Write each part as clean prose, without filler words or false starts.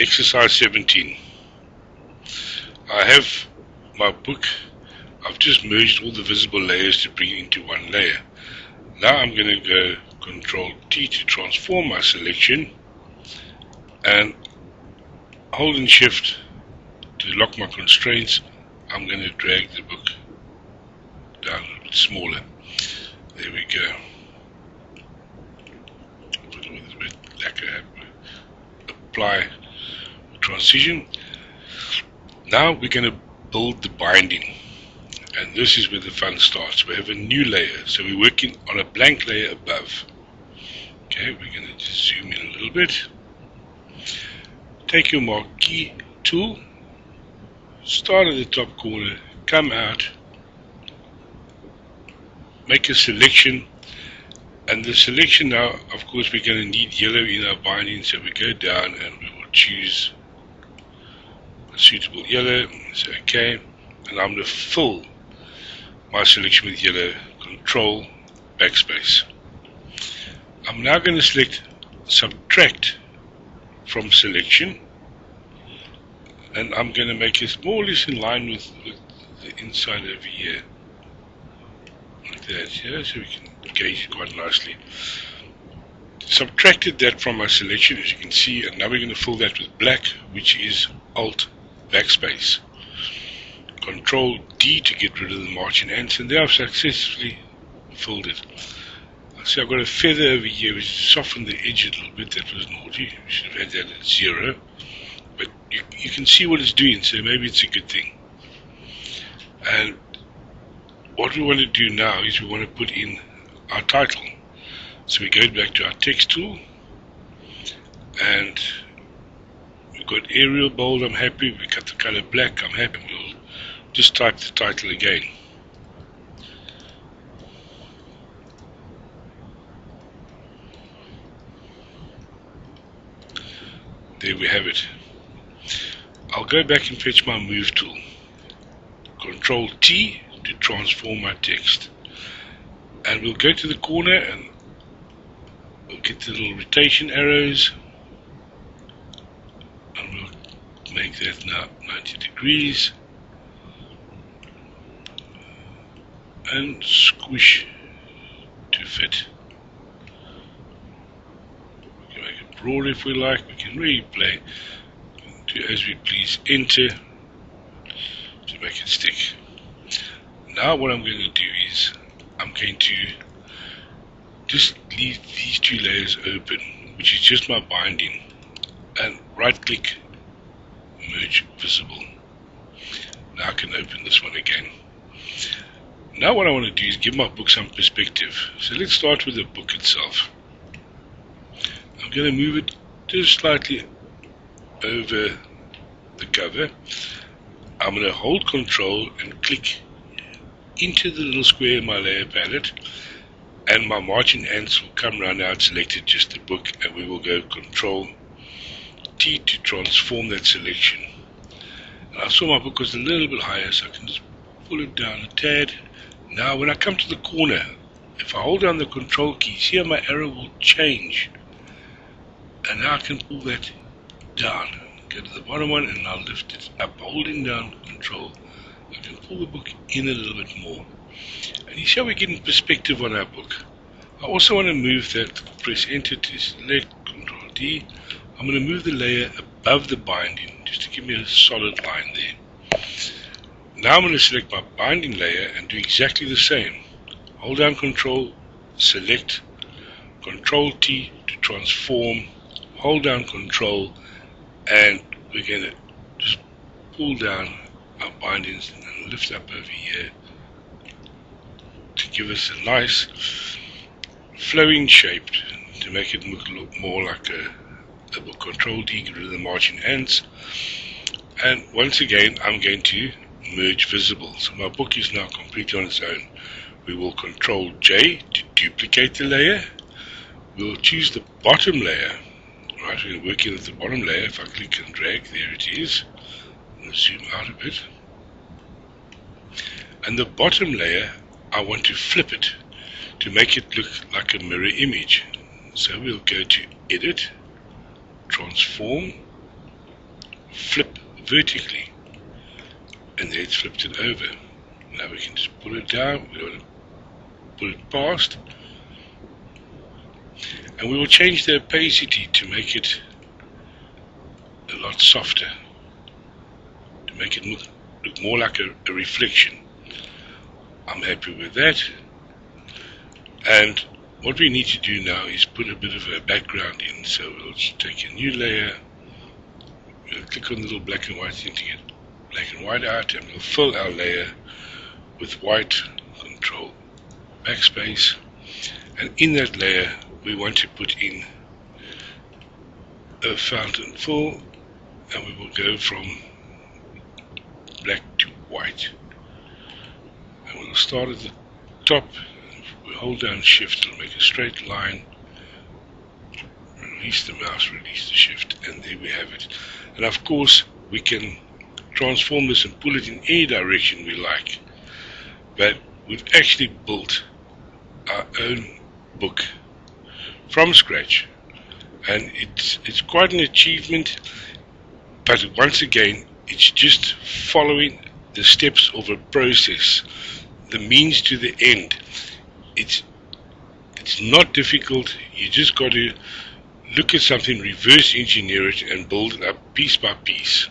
Exercise 17. I have my book. I've just merged all the visible layers to bring it into one layer. Now I'm going to go Control T to transform my selection, and holding Shift to lock my constraints. I'm going to drag the book down a little bit smaller. There we go. Put it with a bit lacquer. Apply transition. Now we're going to build the binding, and this is where the fun starts. We have a new layer, so we're working on a blank layer above. Okay, we're going to just zoom in a little bit. Take your marquee tool, start at the top corner, come out, make a selection, and the selection now, of course, we're going to need yellow in our binding, so we go down and we will choose a suitable yellow. So okay, and I'm going to fill my selection with yellow. Control backspace. I'm now going to select subtract from selection, and I'm going to make it more or less in line with the inside over here, like that, yeah, so we can gauge it quite nicely. Subtracted that from my selection, as you can see, and now we're going to fill that with black, which is Alt backspace. Control D to get rid of the marching ants, and there I've successfully filled it. See, I've got a feather over here which softened the edge a little bit. That was naughty. We should have had that at 0. But you can see what it's doing, so maybe it's a good thing. And what we want to do now is we want to put in our title. So we go back to our text tool, and we've got Arial bold, I'm happy. We cut the color black, I'm happy. We'll just type the title again. There we have it. I'll go back and fetch my move tool. Control T to transform my text. And we'll go to the corner and we'll get the little rotation arrows. And we'll make that now 90 degrees. And squish to fit. Broad if we like. We can really play, do as we please. Enter to make it stick. Now what I'm going to do is I'm going to just leave these two layers open, which is just my binding, and right click, merge visible. Now I can open this one again. Now what I want to do is give my book some perspective. So let's start with the book itself. I'm going to move it just slightly over the cover. I'm going to hold Control and click into the little square in my layer palette, and my marching ants will come around. Now it's selected just the book, and we will go Control T to transform that selection. And I saw my book was a little bit higher, so I can just pull it down a tad. Now when I come to the corner, if I hold down the Control key, see how my arrow will change. And now I can pull that down. Go to the bottom one and I'll lift it up, holding down Control. I can pull the book in a little bit more. And you see how we're getting perspective on our book. I also want to move that, press Enter to select, Control D. I'm going to move the layer above the binding, just to give me a solid line there. Now I'm going to select my binding layer and do exactly the same. Hold down Control, select, Control T to transform, hold down Control, and we're going to just pull down our bindings and lift up over here to give us a nice flowing shape, to make it look more like a book. Control D, get rid of the marching ants, and once again I'm going to merge visible. So my book is now completely on its own. We will Control J to duplicate the layer. We'll choose the bottom layer. Right, we're working with the bottom layer. If I click and drag, there it is. I'll zoom out a bit. And the bottom layer, I want to flip it to make it look like a mirror image. So we'll go to Edit, Transform, flip vertically, and then it's flipped it over. Now we can just pull it down. We want to pull it past, and we will change the opacity to make it a lot softer, to make it look more like a reflection. I'm happy with that. And what we need to do now is put a bit of a background in. So we'll just take a new layer, we'll click on the little black and white thing to get black and white out, and we'll fill our layer with white. Control backspace, and in that layer we want to put in a fountain fill, and we will go from black to white, and we'll start at the top. We hold down shift, it'll make a straight line, release the mouse, release the shift, and there we have it. And of course we can transform this and pull it in any direction we like, but we've actually built our own book from scratch, and it's quite an achievement. But once again, it's just following the steps of a process, the means to the end. It's not difficult. You just got to look at something, reverse engineer it, and build it up piece by piece.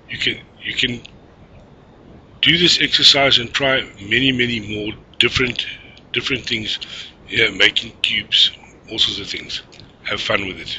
You can do this exercise and try many more different things, making cubes, all sorts of things. Have fun with it.